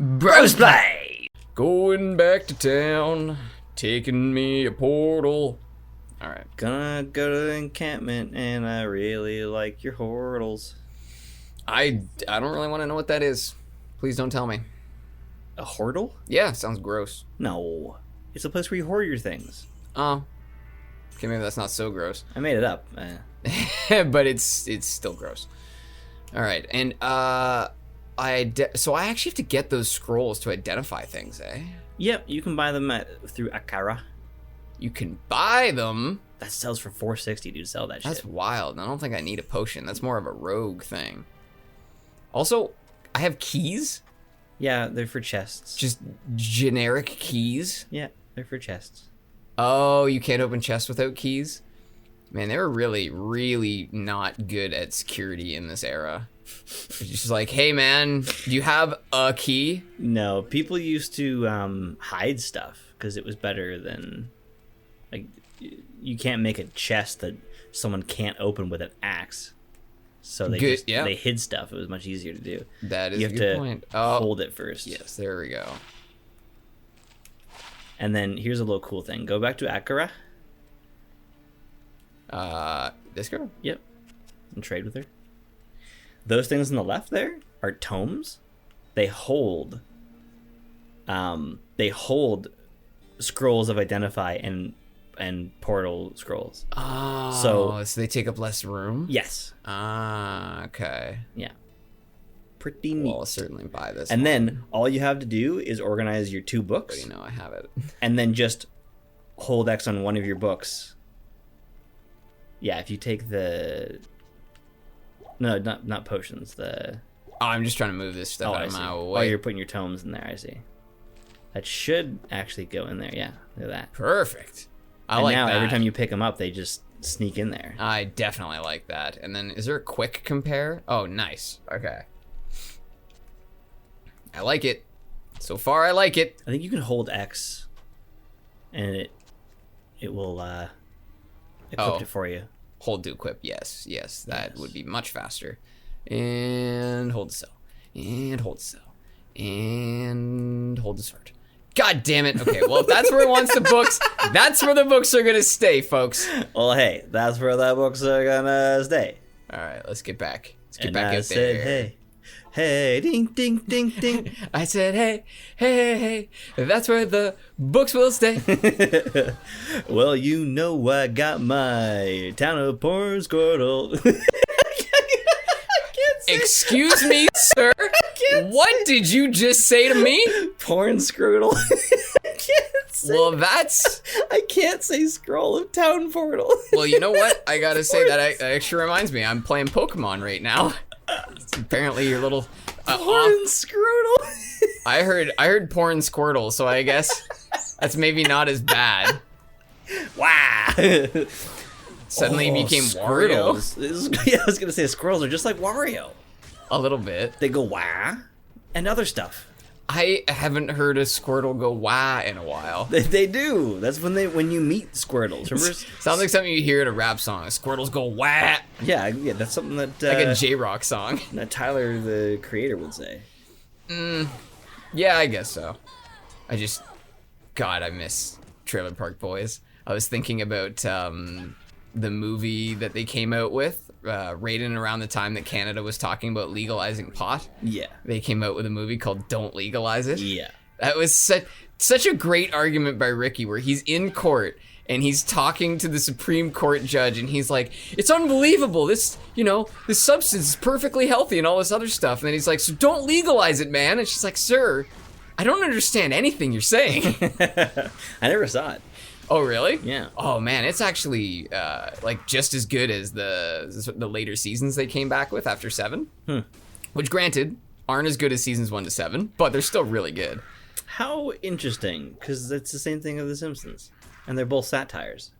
Bros Play! Going back to town, taking me a portal. Alright. Gonna go to the encampment, and I really like your hordles. I don't really want to know what that is. Please don't tell me. A hordle? Yeah, sounds gross. No. It's a place where you hoard your things. Oh. Okay, maybe that's not so gross. I made it up. But it's still gross. Alright, and so I actually have to get those scrolls to identify things, eh? Yep, you can buy them through Akara. You can buy them? That sells for $4.60, dude. Sell that shit. That's wild. I don't think I need a potion. That's more of a rogue thing. Also, I have keys? Yeah, they're for chests. Just generic keys? Yeah, they're for chests. Oh, you can't open chests without keys? Man, they were really, really not good at security in this era. It's just like, hey man, do you have a key? No, people used to hide stuff because it was better than... Like, you can't make a chest that someone can't open with an axe. So they hid stuff. It was much easier to do. That is a good point. You have to hold it first. Yes, there we go. And then here's a little cool thing. Go back to Akara. This girl? Yep. And trade with her. Those things on the left there are tomes. They hold scrolls of identify and portal scrolls. Oh, so they take up less room? Yes. Ah, okay. Yeah. Pretty neat. Well, I'll certainly buy this. And then all you have to do is organize your 2 books. But you know, I have it. And then just hold X on one of your books. Yeah, if you take the... No, not potions. Oh, I'm just trying to move this stuff out of my way. Oh, you're putting your tomes in there, I see. That should actually go in there, yeah. Look at that. Perfect. I like that. Now, every time you pick them up, they just sneak in there. I definitely like that. And then, is there a quick compare? Oh, nice. Okay. I like it. So far, I like it. I think you can hold X, and it will equip it for you. Hold to equip, yes. That would be much faster. And hold the cell. And hold the cell. And hold the sword. God damn it. Okay, well, if that's where it wants the books, that's where the books are going to stay, folks. Well, hey, that's where the books are going to stay. All right, let's get back. Let's get and back I out said, there. Hey, ding, ding, ding, ding. I said, hey, that's where the books will stay. Well, you know I got my town of porn squirtle. Excuse me, sir. What did you just say to me? Porn scroodle. I can't say. Well, that's... I can't say scroll of town portal. Well, you know what? I gotta say that actually reminds me. I'm playing Pokemon right now. It's apparently your little... porn scroodle. I heard porn squirtle, so I guess that's maybe not as bad. Wow. Suddenly became Wario. Yeah, I was gonna say squirrels are just like Wario. A little bit. They go wah, and other stuff. I haven't heard a Squirtle go wah in a while. They do. That's when you meet Squirtles. Remember? Sounds like something you hear at a rap song. Squirtles go wah. Yeah, that's something that like a J-Rock song. That Tyler, the creator, would say. Yeah, I guess so. God, I miss Trailer Park Boys. I was thinking about the movie that they came out with. Right in around the time that Canada was talking about legalizing pot. Yeah. They came out with a movie called Don't Legalize It. Yeah. That was such a great argument by Ricky, where he's in court and he's talking to the Supreme Court judge and he's like, it's unbelievable. This substance is perfectly healthy and all this other stuff. And then he's like, so don't legalize it, man. And she's like, sir, I don't understand anything you're saying. I never saw it. Oh, really? Yeah. Oh, man, it's actually like just as good as the later seasons they came back with after 7. Which, granted, aren't as good as seasons 1 to 7, but they're still really good. How interesting, because it's the same thing of The Simpsons, and they're both satires.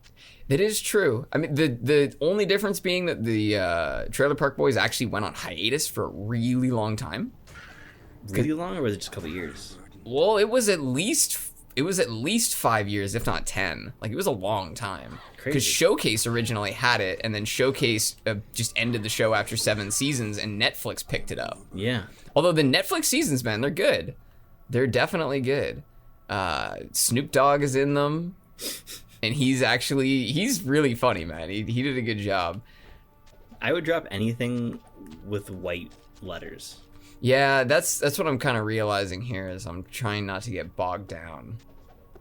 That is true. I mean, the only difference being that the Trailer Park Boys actually went on hiatus for a really long time. Really long, or was it just a couple of years? Well, it was at least 5 years, if not 10. Like, it was a long time. Because Showcase originally had it, and then Showcase just ended the show after 7 seasons, and Netflix picked it up. Yeah. Although the Netflix seasons, man, they're good. They're definitely good. Snoop Dogg is in them, and he's really funny, man. He did a good job. I would drop anything with white letters. Yeah, that's what I'm kind of realizing here is I'm trying not to get bogged down.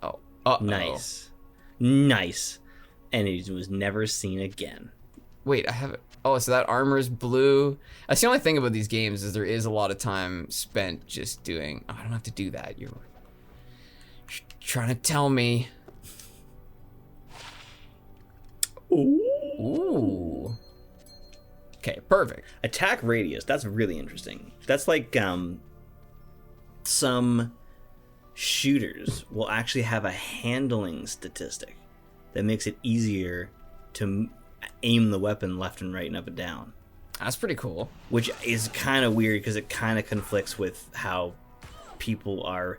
Oh, nice, and it was never seen again. Wait, I have it. Oh, so that armor's blue. That's the only thing about these games is there is a lot of time spent just doing. Oh, I don't have to do that. You're trying to tell me. Ooh. Okay, perfect. Attack radius. That's really interesting. That's like some shooters will actually have a handling statistic that makes it easier to aim the weapon left and right and up and down. That's pretty cool. Which is kind of weird because it kind of conflicts with how people are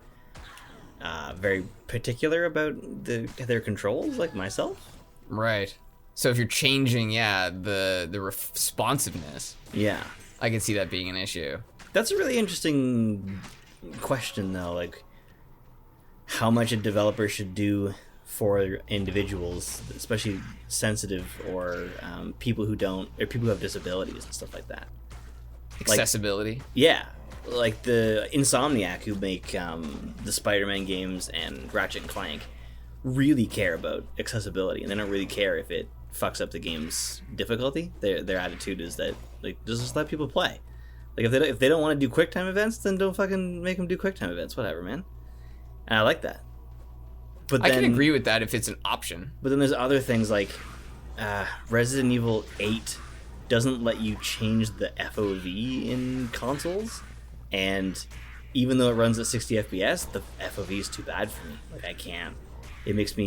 very particular about their controls, like myself. Right. So if you're changing, the responsiveness. Yeah. I can see that being an issue. That's a really interesting question, though. Like, how much a developer should do for individuals, especially sensitive or people who have disabilities and stuff like that. Accessibility. Like, yeah. Like the Insomniac who make the Spider-Man games and Ratchet and Clank really care about accessibility, and they don't really care if it fucks up the game's difficulty. Their attitude is that, like, just let people play. Like, if they don't want to do QuickTime events, then don't fucking make them do QuickTime events. Whatever, man. And I like that. But then, I can agree with that if it's an option. But then there's other things like Resident Evil 8 doesn't let you change the FOV in consoles, and even though it runs at 60 FPS, the FOV is too bad for me. Like, I can't. It gives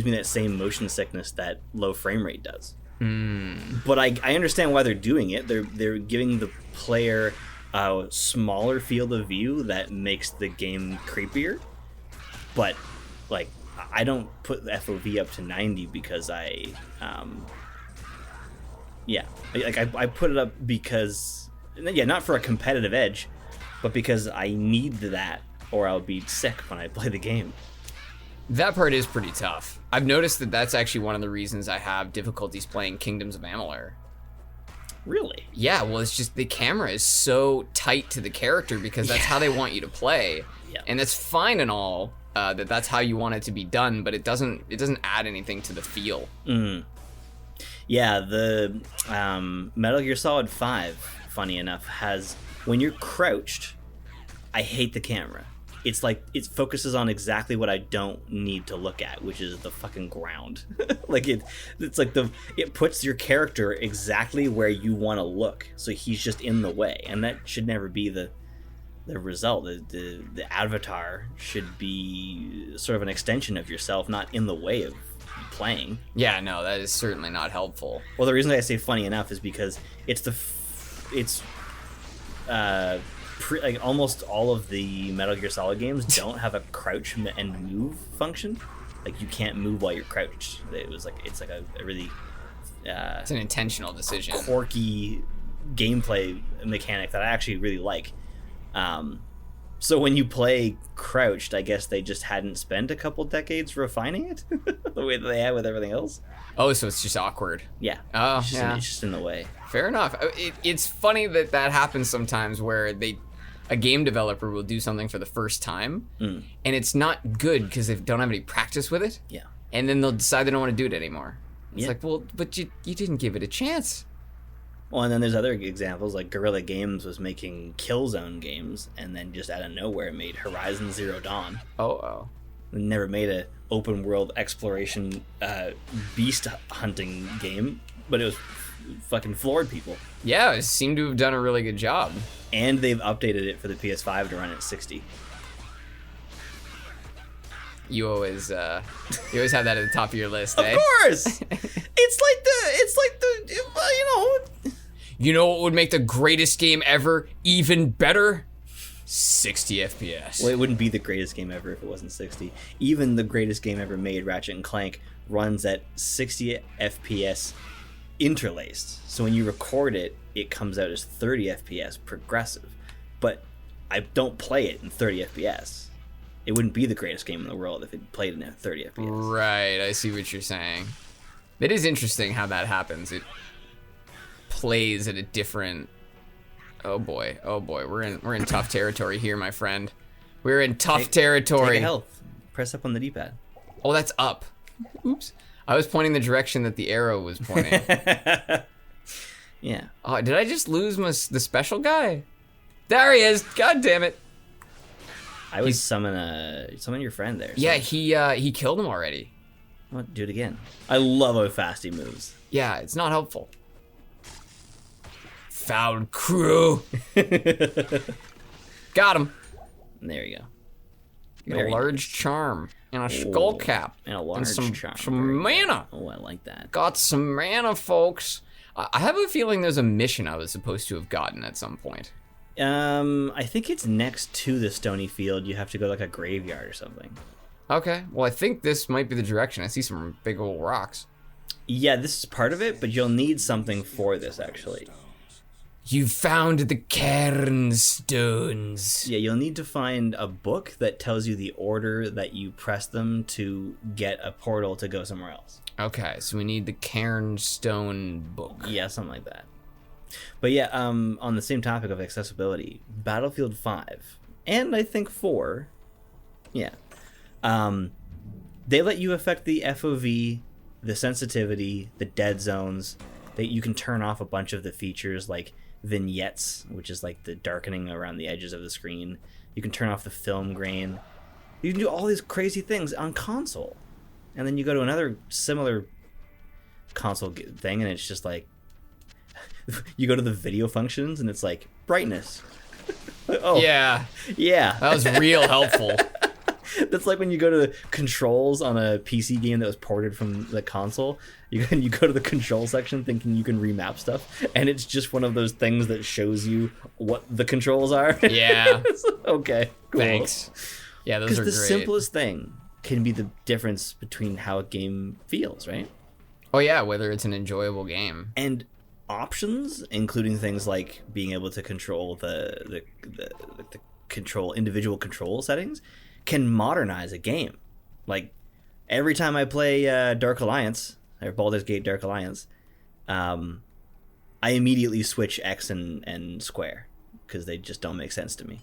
me that same motion sickness that low frame rate does. But I understand why they're doing it. They're giving the player a smaller field of view that makes the game creepier. But like, I don't put the FOV up to 90 because I put it up because, not for a competitive edge, but because I need that or I'll be sick when I play the game. That part is pretty tough. I've noticed that that's actually one of the reasons I have difficulties playing Kingdoms of Amalur. Really? Yeah, well, it's just the camera is so tight to the character because that's how they want you to play. Yeah. And that's fine and all, that's how you want it to be done, but it doesn't add anything to the feel. Yeah, the Metal Gear Solid 5, funny enough, has, when you're crouched, I hate the camera. It's like, it focuses on exactly what I don't need to look at, which is the fucking ground. Like, it's like it puts your character exactly where you want to look, so he's just in the way, and that should never be the result. The avatar should be sort of an extension of yourself, not in the way of playing. Yeah, no, that is certainly not helpful. Well, the reason I say funny enough is because like almost all of the Metal Gear Solid games don't have a crouch and move function. Like, you can't move while you're crouched. It's like a really it's an intentional decision, quirky gameplay mechanic that I actually really like. So when you play crouched, I guess they just hadn't spent a couple decades refining it the way that they had with everything else. Oh, so it's just awkward. Yeah. Oh, it's just in the way. Fair enough. It's funny that happens sometimes where a game developer will do something for the first time, and it's not good because they don't have any practice with it. Yeah. And then they'll decide they don't want to do it anymore. It's like, well, but you didn't give it a chance. Well, and then there's other examples, like Guerrilla Games was making Killzone games, and then just out of nowhere made Horizon Zero Dawn. Oh. Never made an open world exploration beast hunting game, but it was fucking floored people. Yeah, it seemed to have done a really good job. And they've updated it for the PS5 to run at 60. You always have that at the top of your list, eh? Of course. It's like the You know what would make the greatest game ever even better? 60 FPS. Well, it wouldn't be the greatest game ever if it wasn't 60. Even the greatest game ever made, Ratchet and Clank, runs at 60 FPS interlaced. So when you record it, it comes out as 30 FPS progressive. But I don't play it in 30 FPS. It wouldn't be the greatest game in the world if it played in 30 FPS. Right, I see what you're saying. It is interesting how that happens. It plays at a different... Oh boy, we're in tough territory here, my friend. We're in tough territory. Take a health. Press up on the D-pad. Oh, that's up. Oops. I was pointing the direction that the arrow was pointing. Yeah. Oh, did I just lose the special guy? There he is. God damn it. I would summon your friend there. So. Yeah, he killed him already. Well, do it again. I love how fast he moves. Yeah, it's not helpful. Foul crew. Got him. There you go. A large charm and a skull cap and a large charm. Some mana. Oh, I like that. Got some mana, folks. I have a feeling there's a mission I was supposed to have gotten at some point. I think it's next to the stony field. You have to go like a graveyard or something. Okay. Well, I think this might be the direction. I see some big old rocks. Yeah, this is part of it, but you'll need something for this actually. You found the cairn stones. Yeah, you'll need to find a book that tells you the order that you press them to get a portal to go somewhere else. Okay, so we need the cairn stone book. Yeah, something like that. But yeah, on the same topic of accessibility, Battlefield 5 and I think 4, yeah, they let you affect the FOV, the sensitivity, the dead zones. That you can turn off a bunch of the features like vignettes, which is like the darkening around the edges of the screen. You can turn off the film grain. You can do all these crazy things on console. And then you go to another similar console thing and it's just like you go to the video functions and it's like brightness. Oh yeah, that was real helpful. That's like when you go to the controls on a PC game that was ported from the console. You go to the control section thinking you can remap stuff, and it's just one of those things that shows you what the controls are. Yeah. Okay. Cool. Thanks. Yeah, those are great. Because the simplest thing can be the difference between how a game feels, right? Oh yeah, whether it's an enjoyable game. And options, including things like being able to control the individual control settings, can modernize a game. Like every time I play Dark Alliance or Baldur's Gate Dark Alliance, I immediately switch X and square because they just don't make sense to me.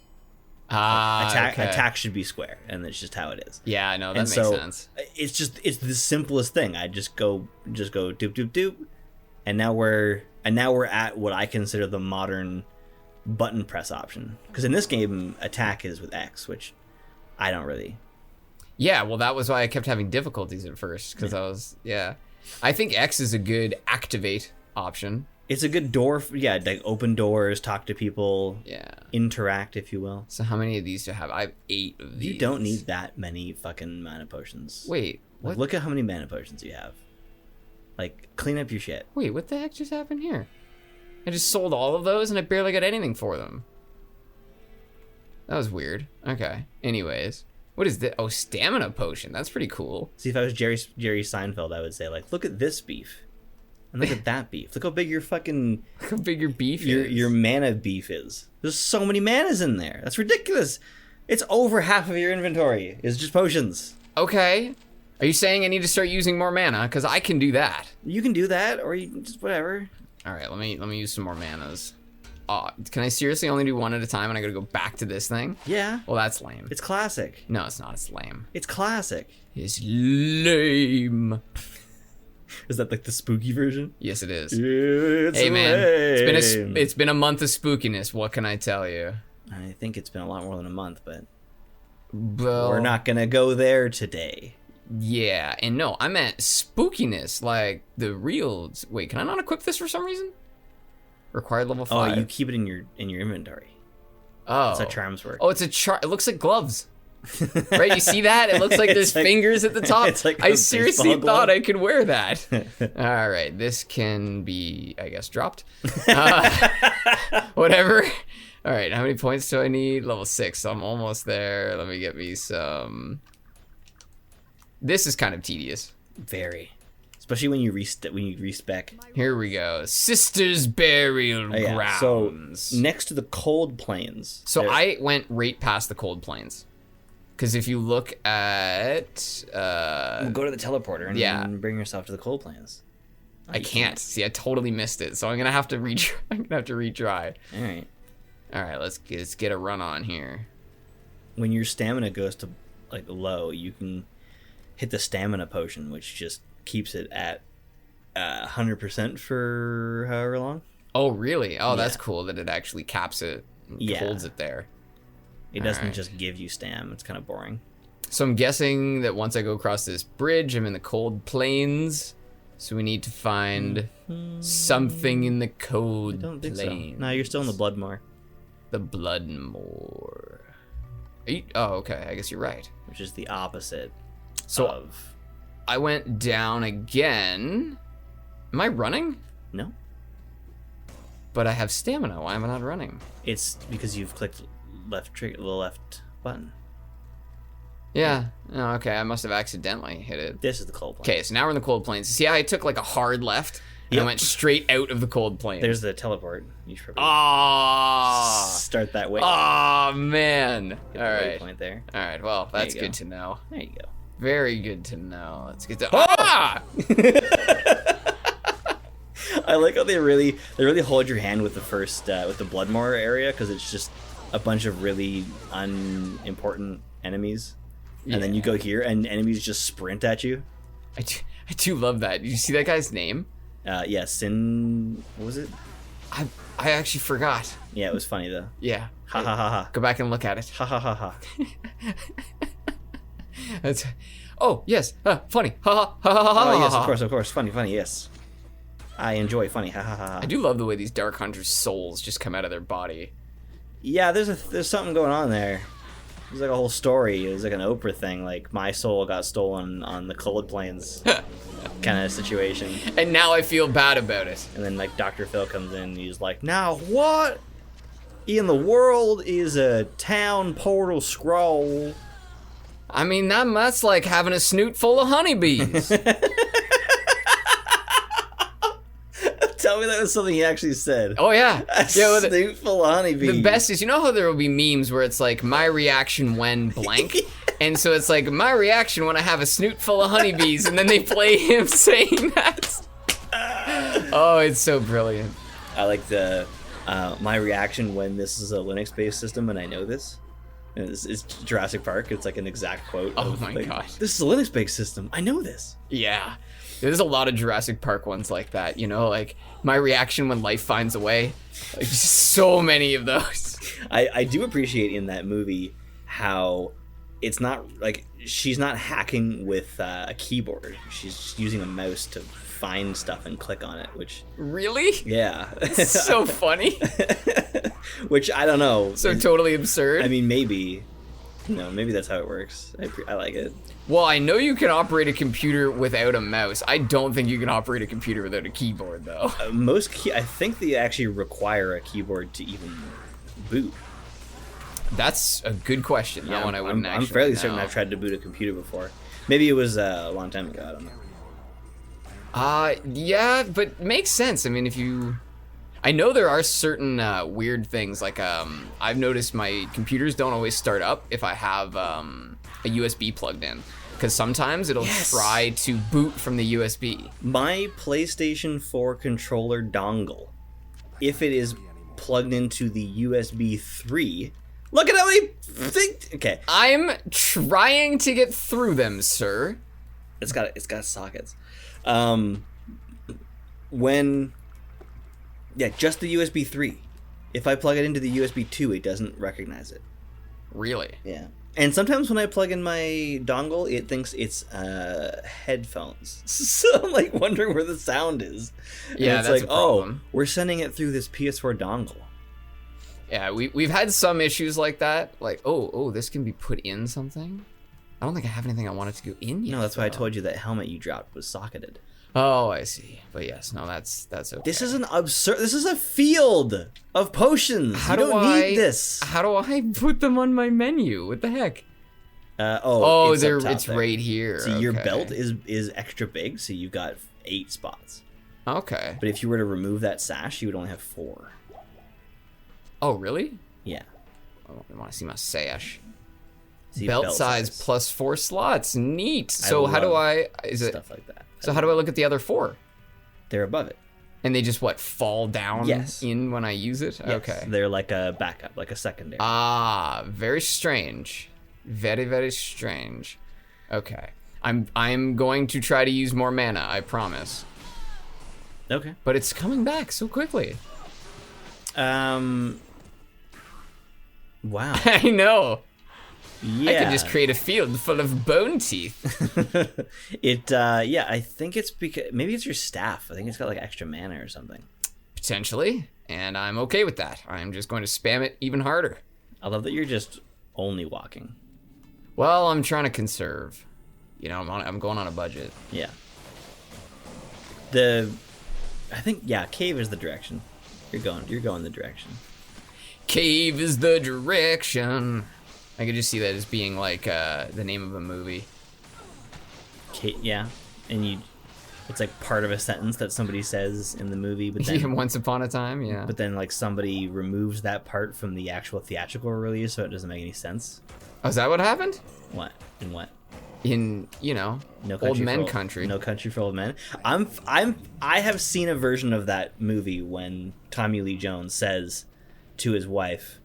Attack should be square, and that's just how it is. Yeah, no, that makes sense. It's the simplest thing. I just go doop doop doop, and now we're at what I consider the modern button press option. Because in this game, attack is with X, which I don't really. Yeah, well, that was why I kept having difficulties at first, because I think X is a good activate option. It's a good door, like open doors, talk to people, interact, if you will. So how many of these do I have? I have 8 of these. You don't need that many fucking mana potions. Wait, what? Look at how many mana potions you have. Like, clean up your shit. Wait, what the heck just happened here? I just sold all of those and I barely got anything for them. That was weird. Okay. Anyways. What is this? Oh, stamina potion. That's pretty cool. See, if I was Jerry Seinfeld, I would say, like, look at this beef. And look at that beef. Look how big your fucking... Look how big your beef is. Your mana beef is. There's so many manas in there. That's ridiculous. It's over half of your inventory is just potions. Okay. Are you saying I need to start using more mana? Because I can do that. You can do that, or you can just whatever. All right, let me use some more manas. Can I seriously only do one at a time and I gotta go back to this thing? Yeah. Well, that's lame. It's classic. No, it's not. It's lame. It's classic. It's lame. Is that like the spooky version? Yes, it is. It's hey, man. Lame. It's been a month of spookiness. What can I tell you? I think it's been a lot more than a month, but well, we're not gonna go there today. Yeah, and no, I meant spookiness, like the real. Wait, can I not equip this for some reason? Required level 5. Oh, you keep it in your inventory. Oh, that's how charms work. Oh, it's a charm. It looks like gloves. Right, you see that? It looks like there's fingers at the top. It's like I seriously thought I could wear that. All right, this can be, I guess, dropped. Whatever. All right, how many points do I need? Level 6. So I'm almost there. Let me get me some. This is kind of tedious. Very. Especially when you respec. Here we go. Sisters Burial Grounds. So next to the cold plains. So I went right past the cold plains. Because if you look at... Well, go to the teleporter and bring yourself to the cold plains. I can't. See, I totally missed it, so I'm gonna have to retry. All right. Let's get a run on here. When your stamina goes to like low, you can hit the stamina potion, which just keeps it at 100% for however long. Oh, really? Oh, that's cool that it actually caps it and holds it there. It doesn't just give you stam. It's kind of boring. So I'm guessing that once I go across this bridge, I'm in the cold plains. So we need to find something in the cold plains. So. No, you're still in the Bloodmoor. The Bloodmoor. Oh, okay. I guess you're right. Which is the opposite of... I went down again. Am I running? No. But I have stamina. Why am I not running? It's because you've clicked the left button. Yeah. Oh, okay. I must have accidentally hit it. This is the cold plains. Okay, so now we're in the cold plains. See how I took like a hard left and I went straight out of the cold plains. There's the teleport. You should start that way. Oh man. All right. Point there. All right. Well, that's good to know. There you go. Very good to know. Let's get to. I like how they really hold your hand with the first with the Bloodmoor area, because it's just a bunch of really unimportant enemies, and then you go here and enemies just sprint at you. I do love that. Did you see that guy's name? Yeah, Sin. What was it? I actually forgot. Yeah, it was funny though. Yeah. Ha ha ha ha. Go back and look at it. Ha ha ha ha. That's. Oh yes, funny. Ha ha ha ha ha. Oh yes, of course, funny, yes. I enjoy funny. Ha ha ha. I do love the way these Dark Hunters' souls just come out of their body. Yeah, there's something going on there. There's like a whole story. It was like an Oprah thing, like my soul got stolen on the cold plains kind of situation. And now I feel bad about it. And then like Dr. Phil comes in and he's like, now what in the world is a town portal scroll? I mean, that's like having a snoot full of honeybees. Tell me that was something he actually said. Oh, yeah. A snoot full of honeybees. The best is, you know how there will be memes where it's like, my reaction when blank? And so it's like, my reaction when I have a snoot full of honeybees, and then they play him saying that. Oh, it's so brilliant. I like the, my reaction when this is a Linux-based system and I know this. And it's Jurassic Park. It's like an exact quote. Oh my god. This is a Linux-based system. I know this. Yeah. There's a lot of Jurassic Park ones like that, you know, like my reaction when life finds a way. Like so many of those. I do appreciate in that movie how it's not like she's not hacking with a keyboard. She's using a mouse to find stuff and click on it, which really? Yeah. It's so funny. Which I don't know. So totally absurd. I mean, maybe. No, maybe that's how it works. I like it. Well, I know you can operate a computer without a mouse. I don't think you can operate a computer without a keyboard, though. I think they actually require a keyboard to even boot. That's a good question. Yeah, that one I wouldn't actually I'm fairly know. certain I've tried to boot a computer before. Maybe it was a long time ago. I don't know. Yeah, but makes sense. I mean, if you... I know there are certain weird things, like I've noticed my computers don't always start up if I have a USB plugged in, because sometimes it'll try to boot from the USB. My PlayStation 4 controller dongle, if it is plugged into the USB 3, look at how many things. Okay, I'm trying to get through them, sir. It's got sockets. Yeah, just the USB 3. If I plug it into the USB 2, it doesn't recognize it. Really? Yeah. And sometimes when I plug in my dongle, it thinks it's headphones. So I'm like wondering where the sound is. Yeah, and it's that's like, a problem. Oh, we're sending it through this PS4 dongle. Yeah, we've had some issues like that. Like, oh, this can be put in something. I don't think I have anything I wanted to go in yet. No, that's why I told you that helmet you dropped was socketed. Oh, I see. But yes, no, that's okay. This is an absurd. This is a field of potions. You don't need this. How do I put them on my menu? What the heck? It's right here. So your belt is extra big, so you've got 8 spots. Okay. But if you were to remove that sash, you would only have 4. Oh, really? Yeah. Oh, I want to see my sash. See, belt size plus 4 slots. Neat. So how do I... Is it stuff like that. So how do I look at the other 4? They're above it. And they just, what, fall down Yes. in when I use it? Yes. Okay. They're like a backup, like a secondary. Ah, very strange. Very, very strange. Okay. I'm going to try to use more mana, I promise. Okay. But it's coming back so quickly. Wow. I know. Yeah. I could just create a field full of bone teeth. Yeah, I think it's because maybe it's your staff. I think it's got like extra mana or something. Potentially, and I'm okay with that. I'm just going to spam it even harder. I love that you're just only walking. Well, I'm trying to conserve. You know, I'm going on a budget. Yeah. I think cave is the direction. You're going the direction. Cave is the direction. I could just see that as being like the name of a movie. Yeah, and it's like part of a sentence that somebody says in the movie, but then Once Upon a Time, yeah. But then like somebody removes that part from the actual theatrical release, so it doesn't make any sense. Oh, is that what happened? What? In what? In Old Men Country. No Country for Old Men. I have seen a version of that movie when Tommy Lee Jones says to his wife,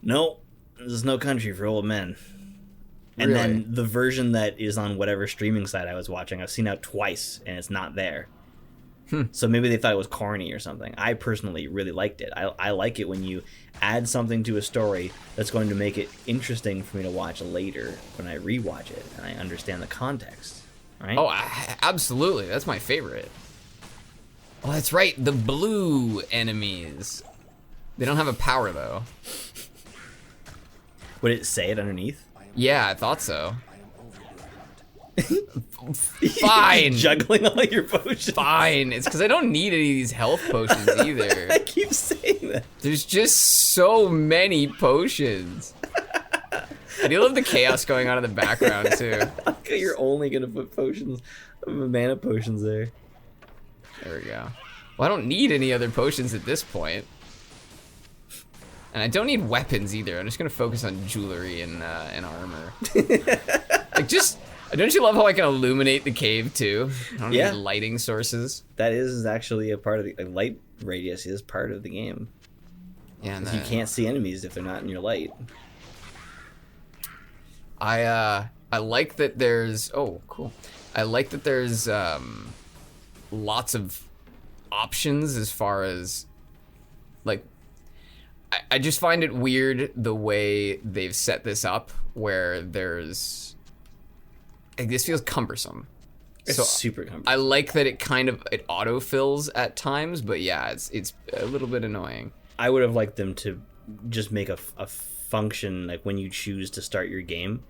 "No, there's no country for old men." And Really? then the version that is on whatever streaming site I was watching, I've seen out twice, and it's not there. So maybe they thought it was corny or something. I personally really liked it. I like it when you add something to a story that's going to make it interesting for me to watch later when I rewatch it and I understand the context. Right? Oh, absolutely. That's my favorite. Oh, that's right. The blue enemies. They don't have a power, though. Would it say it underneath? Yeah, I thought so. Fine. Juggling all your potions. Fine. It's because I don't need any of these health potions either. I keep saying that. There's just so many potions. I do love the chaos going on in the background, too. You're only going to put mana potions there. There we go. Well, I don't need any other potions at this point. And I don't need weapons either. I'm just gonna focus on jewelry and armor. Like, don't you love how I can illuminate the cave too? I don't need lighting sources. That is actually a part of the light radius is part of the game. Yeah, and you can't see enemies if they're not in your light. I like that there's cool. I like that there's lots of options as far as like. I just find it weird the way they've set this up, where there's like, this feels cumbersome. It's super cumbersome. I like that it it autofills at times, but yeah, it's a little bit annoying. I would have liked them to just make a function like when you choose to start your game,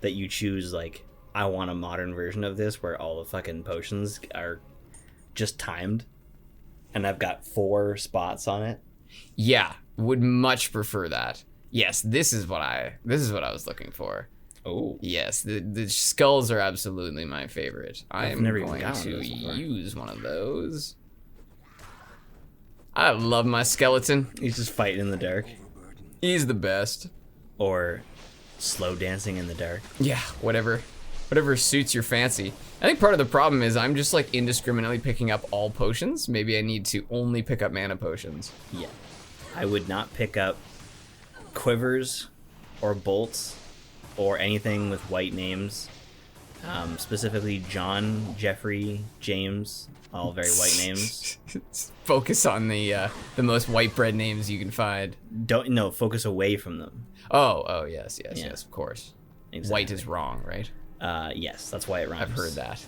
that you choose like, I want a modern version of this where all the fucking potions are just timed, and I've got 4 spots on it. Yeah. Would much prefer that. Yes, this is what I was looking for. Oh. Yes, the skulls are absolutely my favorite. I am never going even to use one of those. I love my skeleton. He's just fighting in the dark. He's the best. Or slow dancing in the dark. Yeah, whatever suits your fancy. I think part of the problem is I'm just like indiscriminately picking up all potions. Maybe I need to only pick up mana potions. Yeah. I would not pick up quivers or bolts or anything with white names. Specifically John, Jeffrey, James, all very white names. Focus on the most white bread names you can find. Focus away from them. Oh, yes, of course. Exactly. White is wrong, right? Yes, that's why it rhymes. I've heard that.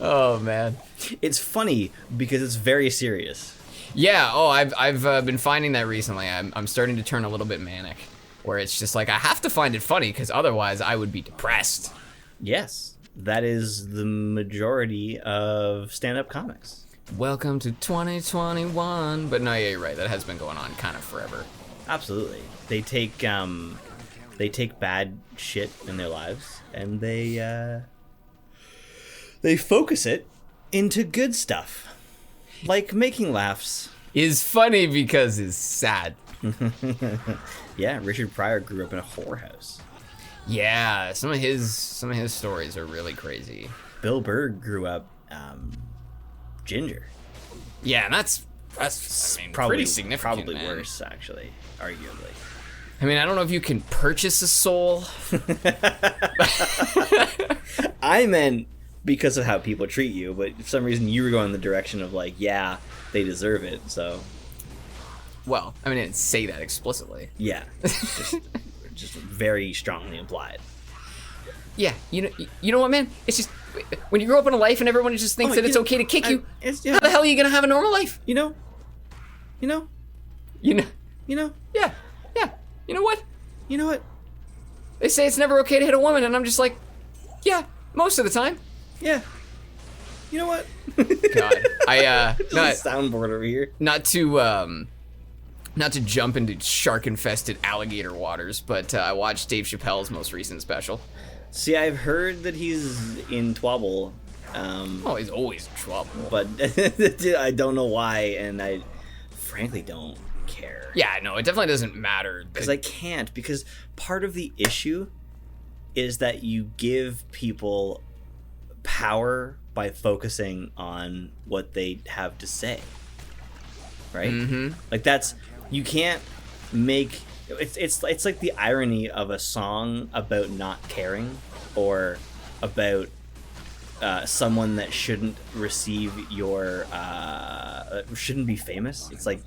Oh man, it's funny because it's very serious. Yeah. Oh, I've been finding that recently. I'm starting to turn a little bit manic, where it's just like I have to find it funny because otherwise I would be depressed. Yes, that is the majority of stand-up comics. Welcome to 2021. But no, yeah, you're right. That has been going on kind of forever. Absolutely. They take bad shit in their lives and they focus it into good stuff, like making laughs. Is funny because it's sad. Yeah, Richard Pryor grew up in a whorehouse. Yeah, some of his stories are really crazy. Bill Burr grew up ginger. Yeah, and that's probably pretty significant. Probably worse, actually, arguably. I mean, I don't know if you can purchase a soul. I meant because of how people treat you, but for some reason you were going in the direction of like, yeah, they deserve it. So, well, I mean, I didn't say that explicitly. Yeah, just very strongly implied. Yeah, you know what, man? It's just when you grow up in a life and everyone just thinks that it's okay to kick you. How the hell are you gonna have a normal life? You know. Yeah. You know what? They say it's never okay to hit a woman, and I'm just like, yeah, most of the time. Yeah. You know what? God, not soundboard over here. Not to jump into shark-infested alligator waters, but I watched Dave Chappelle's most recent special. See, I've heard that he's in trouble. He's always in trouble. But I don't know why, and I frankly don't care. Yeah, no, it definitely doesn't matter. Because I can't, because part of the issue is that you give people power by focusing on what they have to say. Right? Mm-hmm. Like you can't make it's like the irony of a song about not caring or about someone that shouldn't receive your shouldn't be famous. It's like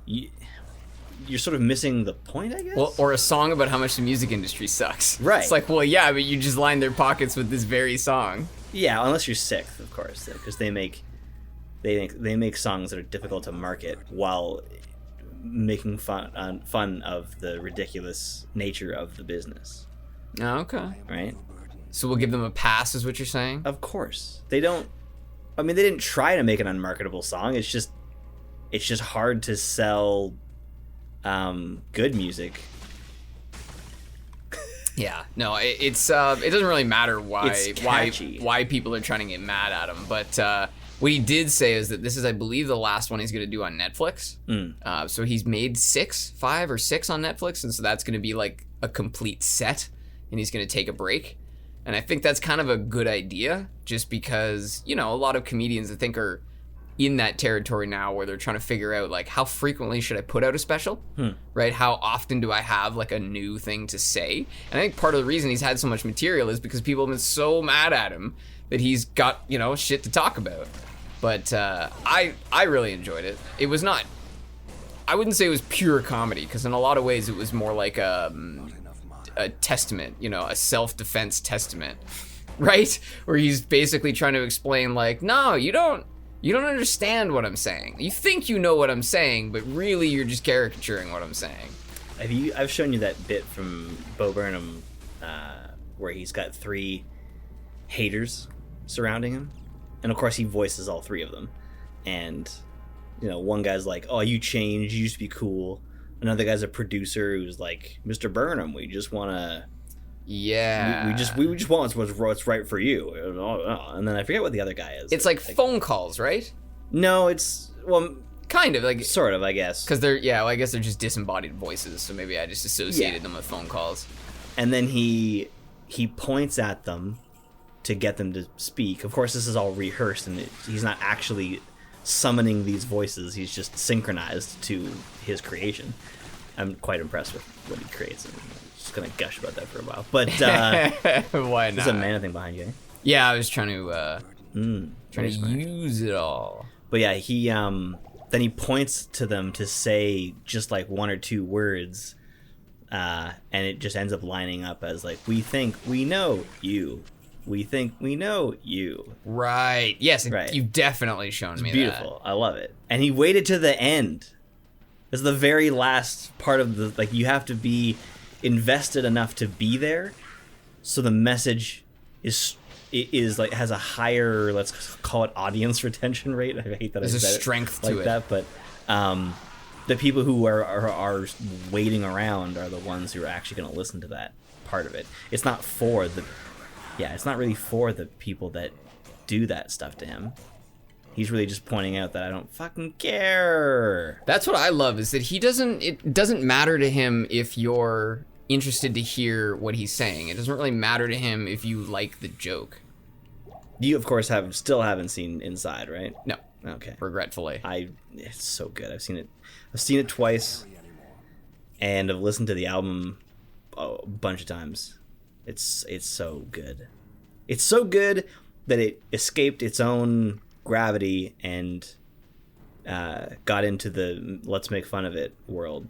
you're sort of missing the point, I guess. Well, or a song about how much the music industry sucks. Right. It's like, well, yeah, but you just lined their pockets with this very song. Yeah, unless you're sick, of course, because they make songs that are difficult to market while making fun of the ridiculous nature of the business. Oh, okay. Right? So we'll give them a pass, is what you're saying? Of course. They didn't try to make an unmarketable song. It's just hard to sell good music. Yeah. No, it doesn't really matter why people are trying to get mad at him, but what he did say is that this is, I believe, the last one he's going to do on Netflix. So he's made 5 or 6 on Netflix, and so that's going to be like a complete set, and he's going to take a break. And I think that's kind of a good idea, just because, a lot of comedians, I think, are in that territory now where they're trying to figure out, like, how frequently should I put out a special, right? How often do I have, like, a new thing to say? And I think part of the reason he's had so much material is because people have been so mad at him that he's got, shit to talk about. But I really enjoyed it. It was not, I wouldn't say it was pure comedy, because in a lot of ways it was more like a testament, a self-defense testament, right? Where he's basically trying to explain, like, no, you don't understand what I'm saying. You think you know what I'm saying, but really you're just caricaturing what I'm saying. I've shown you that bit from Bo Burnham where he's got 3 haters surrounding him. And of course he voices all 3 of them. And, one guy's like, oh, you changed, you used to be cool. Another guy's a producer who's like, Mr. Burnham, we just want to... Yeah. We just want what's right for you. And then I forget what the other guy is. It's like phone calls, right? No, it's... Well, kind of. Like sort of, I guess. Because I guess they're just disembodied voices, so maybe I just associated them with phone calls. And then he points at them to get them to speak. Of course, this is all rehearsed, and he's not actually summoning these voices. He's just synchronized to his creation. I'm quite impressed with what he creates. I'm just gonna gush about that for a while. But why not? There's a man thing behind you. Yeah, I was trying to use it all. But yeah, he then he points to them to say just like 1 or 2 words, and it just ends up lining up as like, we think we know you. We think we know you. Right. Yes, right. You've definitely shown me beautiful. That. I love it. And he waited to the end. It's the very last part of the... Like, you have to be invested enough to be there, so the message is like has a higher, let's call it, audience retention rate. I hate that. There's a strength to like that, but the people who are waiting around are the ones who are actually going to listen to that part of it. It's not for the... Yeah, it's not really for the people that do that stuff to him. He's really just pointing out that I don't fucking care. That's what I love, is that it doesn't matter to him if you're interested to hear what he's saying. It doesn't really matter to him if you like the joke. You, of course, still haven't seen Inside, right? No. Okay. Regretfully. It's so good. I've seen it twice, and I've listened to the album a bunch of times. It's so good. It's so good that it escaped its own gravity and got into the let's make fun of it world,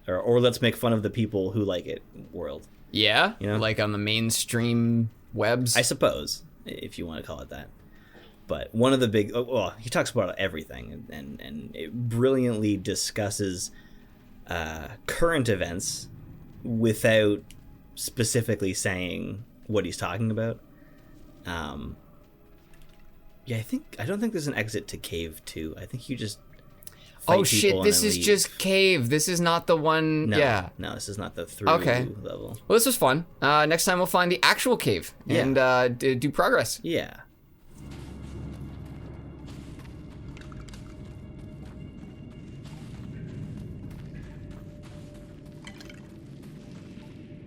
or let's make fun of the people who like it world. Yeah, like on the mainstream webs, I suppose, if you want to call it that. But one of the big, he talks about everything, and it brilliantly discusses current events without specifically saying what he's talking about. Yeah, I don't think there's an exit to Cave 2. I think you just fight oh shit, this is leave. Just Cave. This is not the one. No, this is not the through level. Well, this was fun. Next time we'll find the actual cave and do progress. Yeah.